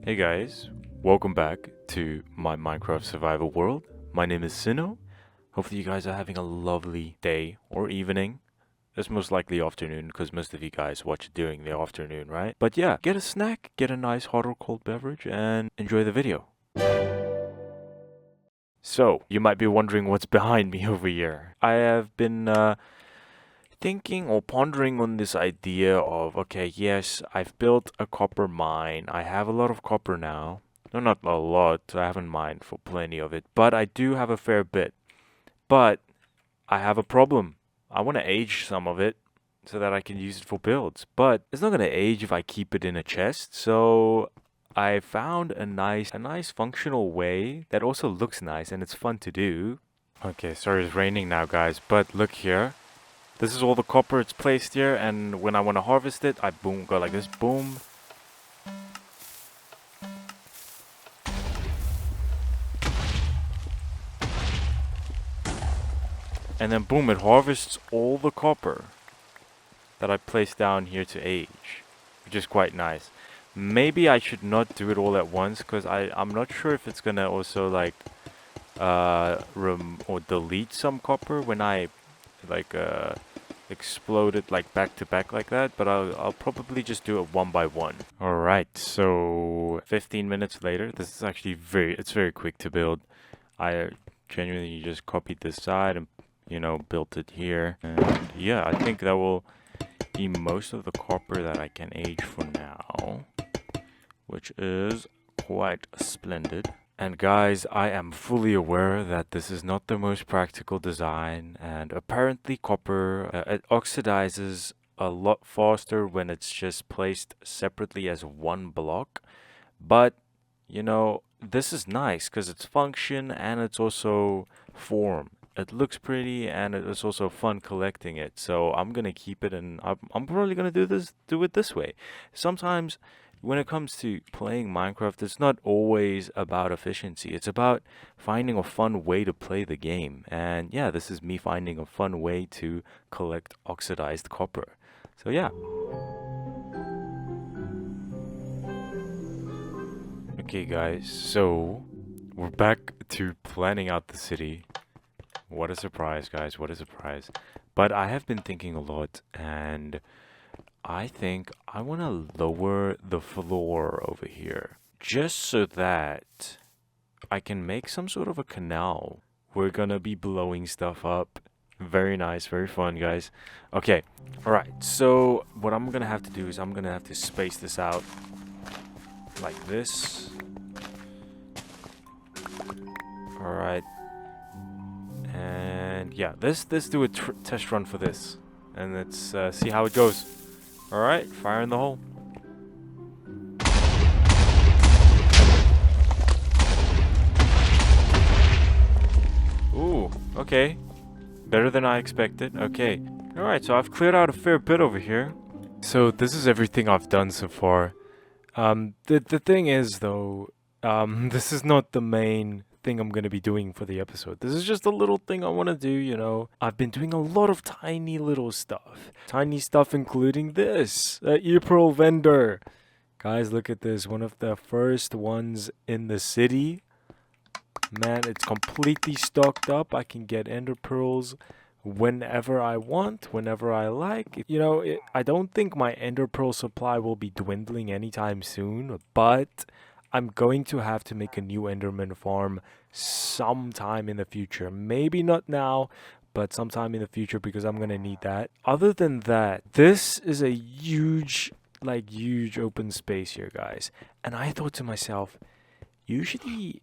Hey guys, welcome back to my Minecraft survival world. My name is Sino. Hopefully you guys are having a lovely day or evening. It's most likely afternoon because most of you guys watch it during the afternoon, right? But yeah, get a snack, get a nice hot or cold beverage, and enjoy the video. So, you might be wondering what's behind me over here. I have been thinking or pondering on this idea of, okay, yes, I've built a copper mine. I have a lot of copper now. No, not a lot. I haven't mined for plenty of it, but I do have a fair bit. But I have a problem. I want to age some of it so that I can use it for builds. But it's not going to age if I keep it in a chest. So I found a nice functional way that also looks nice and it's fun to do. Okay, sorry it's raining now, guys, but look here. This is all the copper, it's placed here, and when I want to harvest it, I boom, go like this, boom. And then boom, it harvests all the copper that I placed down here to age, which is quite nice. Maybe I should not do it all at once, because I'm not sure if it's gonna also like, or delete some copper when I, like, explode it like back to back like that, but I'll probably just do it one by one. Alright, so 15 minutes later, this is actually it's very quick to build. I genuinely just copied this side and, you know, built it here. And yeah, I think that will be most of the copper that I can age for now, which is quite splendid. And guys, I am fully aware that this is not the most practical design, and apparently copper, it oxidizes a lot faster when it's just placed separately as one block. But, you know, this is nice because it's function and it's also form. It looks pretty and it's also fun collecting it. So I'm gonna keep it, and I'm probably gonna do it this way. Sometimes when it comes to playing Minecraft, it's not always about efficiency. It's about finding a fun way to play the game. And yeah, this is me finding a fun way to collect oxidized copper. So yeah. Okay guys, so we're back to planning out the city. What a surprise, guys, what a surprise. But I have been thinking a lot, and I think I want to lower the floor over here, just so that I can make some sort of a canal. We're gonna be blowing stuff up. Very nice, very fun, guys. Okay, alright, so what I'm gonna have to do is I'm gonna have to space this out like this. Alright. And yeah, let's do a test run for this. And let's see how it goes. Alright, fire in the hole. Ooh, okay. Better than I expected. Okay. Alright, so I've cleared out a fair bit over here. So this is everything I've done so far. The thing is though, this is not the main thing I'm going to be doing for the episode. This is just a little thing I want to do, you know. I've been doing a lot of tiny little stuff. Tiny stuff including this, e-pearl vendor. Guys, look at this. One of the first ones in the city. Man, it's completely stocked up. I can get ender pearls whenever I want, whenever I like. You know, I don't think my ender pearl supply will be dwindling anytime soon, but I'm going to have to make a new enderman farm sometime in the future. Maybe not now, but sometime in the future, because I'm going to need that. Other than that, this is a huge open space here, guys. And I thought to myself, usually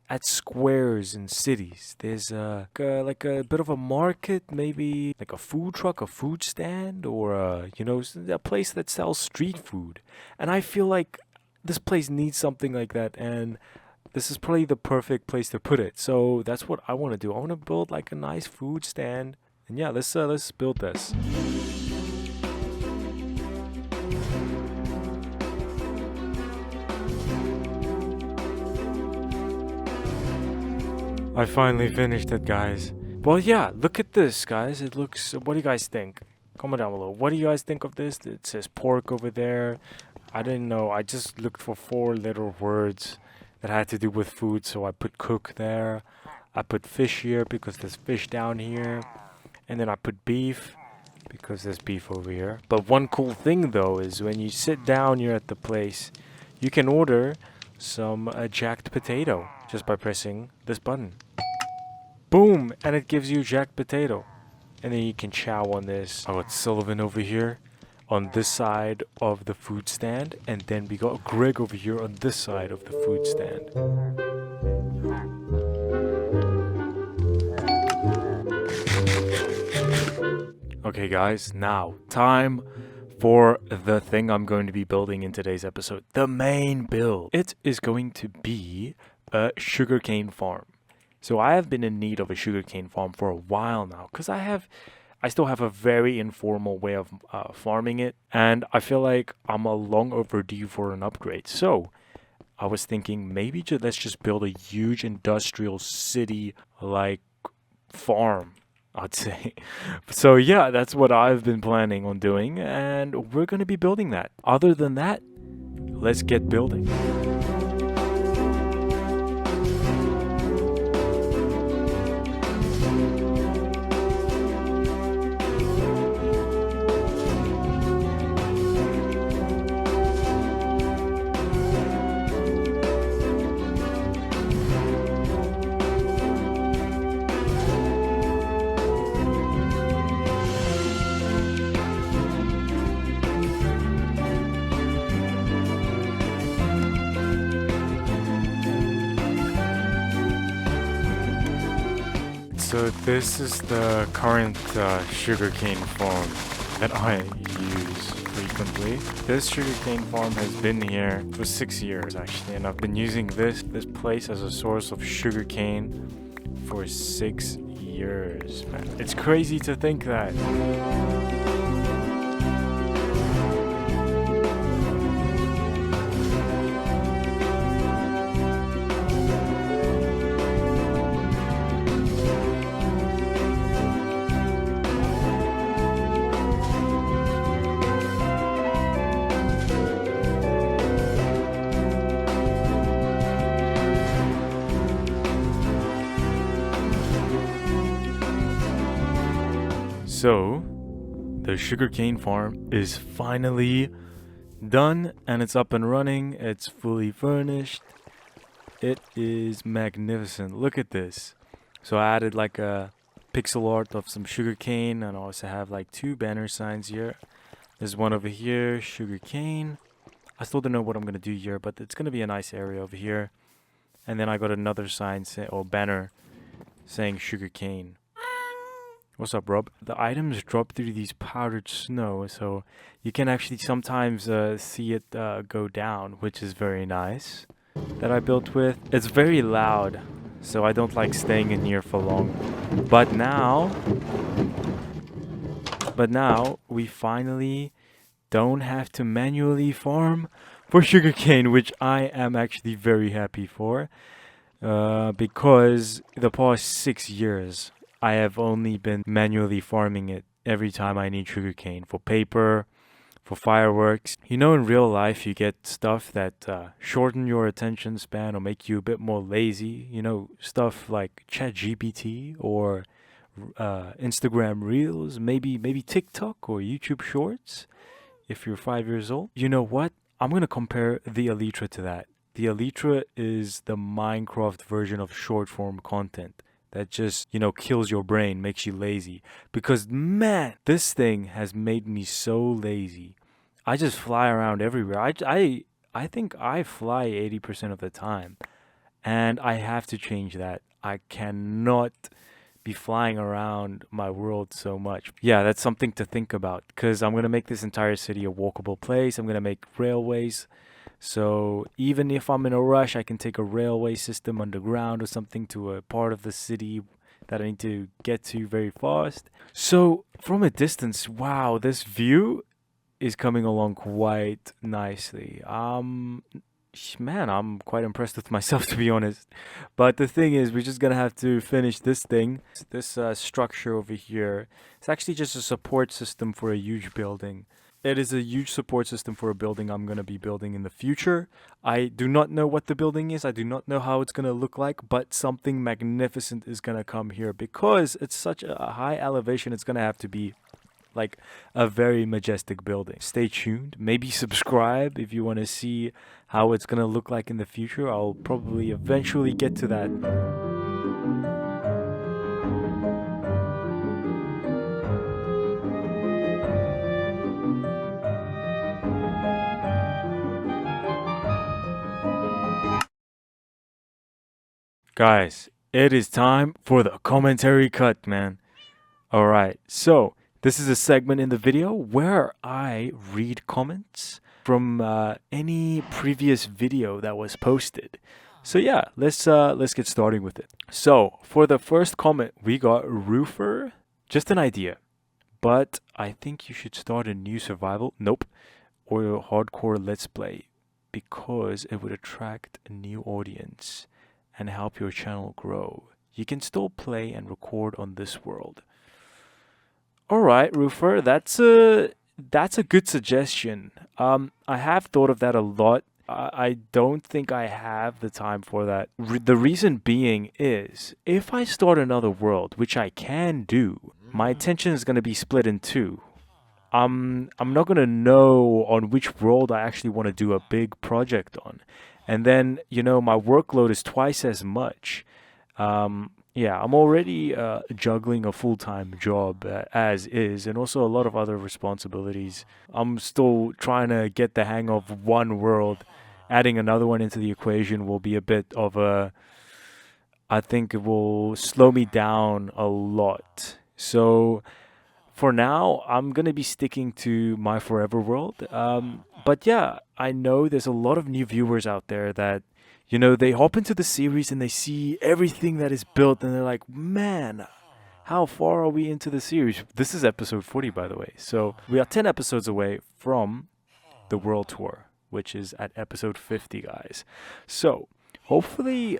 at squares in cities, there's like a bit of a market, maybe like a food truck, a food stand, or you know, a place that sells street food. And I feel like this place needs something like that, and this is probably the perfect place to put it. So that's what I want to do. I want to build like a nice food stand. And yeah, let's build this. I finally finished it, guys. Well, yeah, look at this, guys. It looks... What do you guys think? Comment down below. What do you guys think of this? It says pork over there. I didn't know. I just looked for 4 little words that had to do with food, so I put cook there. I put fish here because there's fish down here. And then I put beef because there's beef over here. But one cool thing, though, is when you sit down here at the place, you can order some jacked potato just by pressing this button. Boom! And it gives you jacked potato. And then you can chow on this. I got Sullivan over here on this side of the food stand. And then we got Greg over here on this side of the food stand. Okay guys, now time for the thing I'm going to be building in today's episode. The main build. It is going to be a sugarcane farm. So I have been in need of a sugarcane farm for a while now because I still have a very informal way of farming it, and I feel like I'm a long overdue for an upgrade. So I was thinking maybe let's just build a huge industrial city like farm, I'd say. So yeah, that's what I've been planning on doing, and we're going to be building that. Other than that, let's get building. So this is the current sugarcane farm that I use frequently. This sugarcane farm has been here for 6 years actually, and I've been using this place as a source of sugarcane for 6 years, man. It's crazy to think that. So, the sugarcane farm is finally done and it's up and running. It's fully furnished. It is magnificent. Look at this. So I added like a pixel art of some sugarcane, and I also have like 2 banner signs here. There's one over here, sugarcane. I still don't know what I'm going to do here, but it's going to be a nice area over here. And then I got another sign or banner saying sugarcane. What's up, Rob? The items drop through these powdered snow, so you can actually sometimes see it go down, which is very nice. That I built with. It's very loud, so I don't like staying in here for long. But now we finally don't have to manually farm for sugarcane, which I am actually very happy for, because the past 6 years I have only been manually farming it every time I need sugarcane for paper, for fireworks. You know, in real life, you get stuff that shorten your attention span or make you a bit more lazy. You know, stuff like ChatGPT or Instagram Reels, maybe TikTok or YouTube Shorts if you're 5 years old. You know what? I'm going to compare the Elytra to that. The Elytra is the Minecraft version of short form content that just, you know, kills your brain, makes you lazy. Because, man, this thing has made me so lazy. I just fly around everywhere. I think I fly 80% of the time. And I have to change that. I cannot be flying around my world so much. Yeah, that's something to think about. Because I'm going to make this entire city a walkable place. I'm going to make railways So even if I'm in a rush, I can take a railway system underground or something to a part of the city that I need to get to very fast. So from a distance, wow, this view is coming along quite nicely. Man, I'm quite impressed with myself to be honest. But the thing is, we're just gonna have to finish this thing. This structure over here. It's actually just a support system for a huge building. It is a huge support system for a building I'm going to be building in the future. I do not know what the building is. I do not know how it's going to look like, but something magnificent is going to come here because it's such a high elevation. It's going to have to be like a very majestic building. Stay tuned. Maybe subscribe if you want to see how it's going to look like in the future. I'll probably eventually get to that. Guys, it is time for the commentary cut, man. Alright, so this is a segment in the video where I read comments from any previous video that was posted. So yeah, let's get started with it. So for the first comment, we got Roofer. Just an idea, but I think you should start a new survival. Nope, or a hardcore let's play because it would attract a new audience and help your channel grow. You can still play and record on this world. Alright, Roofer, that's a good suggestion. I have thought of that a lot. I don't think I have the time for that. The reason being is, if I start another world, which I can do, my attention is going to be split in two. I'm not going to know on which world I actually want to do a big project on. And then, you know, my workload is twice as much. Yeah, I'm already juggling a full-time job as is, and also a lot of other responsibilities. I'm still trying to get the hang of one world. Adding another one into the equation will be a bit of a... I think it will slow me down a lot. So for now, I'm going to be sticking to my forever world. But yeah, I know there's a lot of new viewers out there that, you know, they hop into the series and they see everything that is built and they're like, man, how far are we into the series? This is episode 40, by the way. So we are 10 episodes away from the world tour, which is at episode 50, guys. So hopefully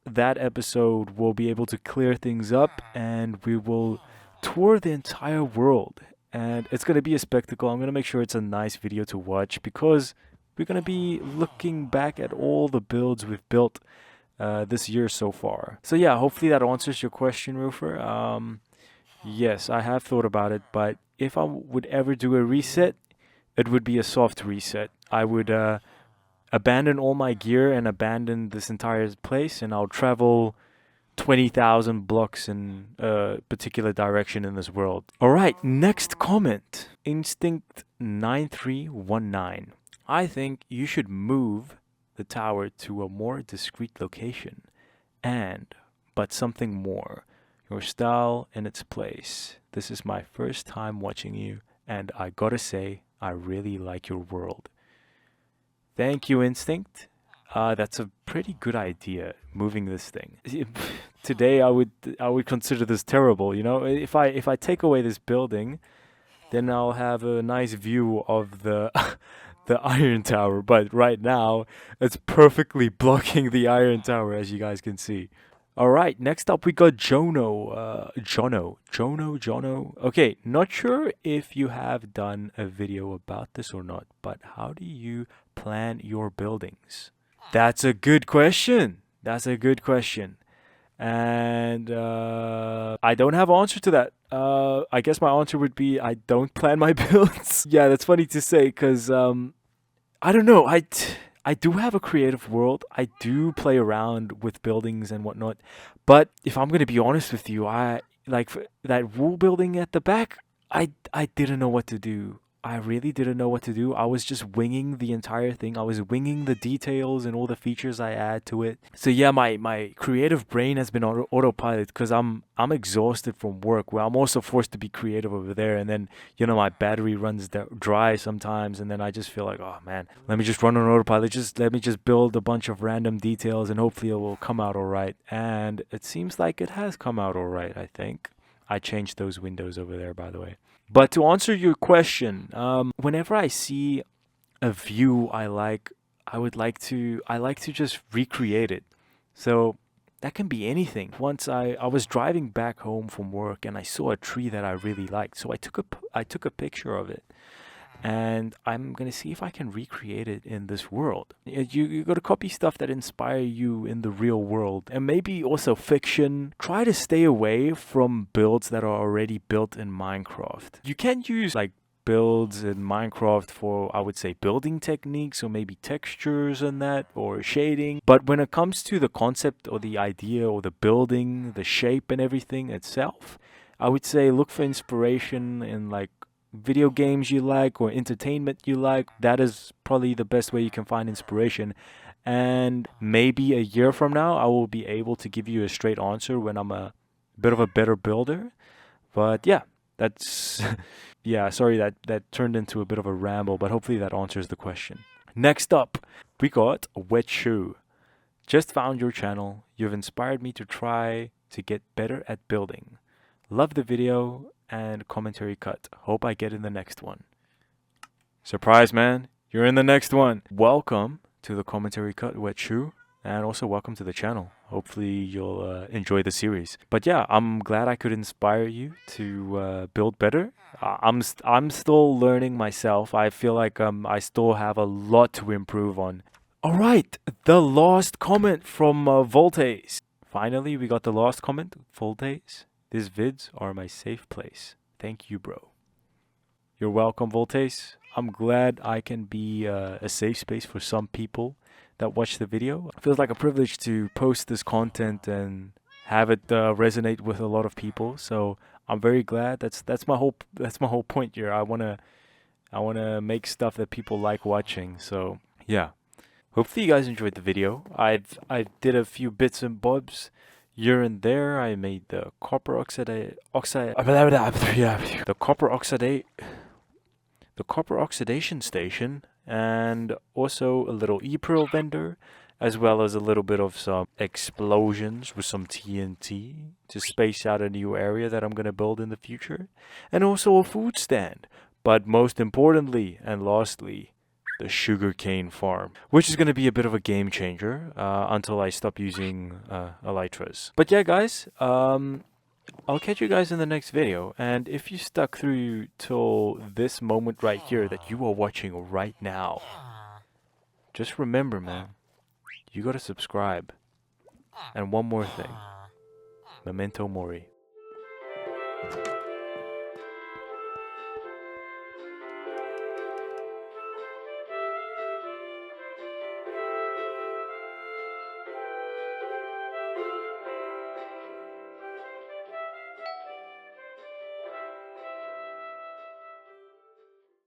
that episode will be able to clear things up and we will tour the entire world. And it's going to be a spectacle. I'm going to make sure it's a nice video to watch because we're going to be looking back at all the builds we've built this year so far. So yeah, hopefully that answers your question, Roofer. Yes, I have thought about it, but if I would ever do a reset, it would be a soft reset. I would abandon all my gear and abandon this entire place, and I'll travel 20,000 blocks in a particular direction in this world. Alright, next comment. Instinct9319. I think you should move the tower to a more discreet location. But something more. Your style in its place. This is my first time watching you, and I gotta say, I really like your world. Thank you, Instinct. That's a pretty good idea, moving this thing. Today, I would consider this terrible. You know, if I take away this building, then I'll have a nice view of the the iron tower. But right now, it's perfectly blocking the iron tower, as you guys can see. All right, next up we got Jono. Jono. Okay, not sure if you have done a video about this or not, but how do you plan your buildings? That's a good question. And I don't have an answer to that. I guess my answer would be I don't plan my builds. Yeah, that's funny to say because I don't know. I do have a creative world. I do play around with buildings and whatnot. But if I'm going to be honest with you, I like that wool building at the back. I didn't know what to do. I really didn't know what to do. I was just winging the entire thing. I was winging the details and all the features I add to it. So yeah, my creative brain has been on autopilot because I'm exhausted from work. Where I'm also forced to be creative over there, and then my battery runs dry sometimes, and then I just feel like, oh man, let me just run on autopilot. Just let me just build a bunch of random details, and hopefully it will come out all right. And it seems like it has come out all right. I think I changed those windows over there, by the way. But to answer your question, whenever I see a view I like to just recreate it. So that can be anything. Once I was driving back home from work and I saw a tree that I really liked. So I took a picture of it and I'm gonna see if I can recreate it in this world. You gotta copy stuff that inspire you in the real world, and maybe also fiction. Try to stay away from builds that are already built in Minecraft. You can use like builds in Minecraft for, I would say, building techniques or maybe textures and that or shading. But when it comes to the concept or the idea or the building, the shape and everything itself, I would say look for inspiration in like video games you like or entertainment you like. That is probably the best way you can find inspiration. And maybe a year from now, I will be able to give you a straight answer when I'm a bit of a better builder. But yeah, that's yeah, sorry that turned into a bit of a ramble, but hopefully that answers the question. Next up, we got Wet Shoe. Just found your channel. You've inspired me to try to get better at building. Love the video and commentary cut. Hope I get in the next one. Surprise, man. You're in the next one. Welcome to the commentary cut, Wet Shoe. And also welcome to the channel. Hopefully you'll enjoy the series. But yeah, I'm glad I could inspire you to build better. I'm still learning myself. I feel like I still have a lot to improve on. All right, the last comment from Voltace. Finally, we got the last comment, Voltace. These vids are my safe place. Thank you, bro. You're welcome, Voltace. I'm glad I can be a safe space for some people that watch the video. It feels like a privilege to post this content and have it resonate with a lot of people. So I'm very glad. That's my whole point here. I wanna make stuff that people like watching. So yeah. Hopefully you guys enjoyed the video. I did a few bits and bobs here and there. I made the copper oxidation station, and also a little e-pearl vendor, as well as a little bit of some explosions with some TNT to space out a new area that I'm going to build in the future, and also a food stand. But most importantly and lastly, the Sugarcane Farm, which is going to be a bit of a game changer until I stop using elytras. But yeah, guys, I'll catch you guys in the next video. And if you stuck through till this moment right here that you are watching right now, just remember, man, you gotta subscribe. And one more thing, memento mori.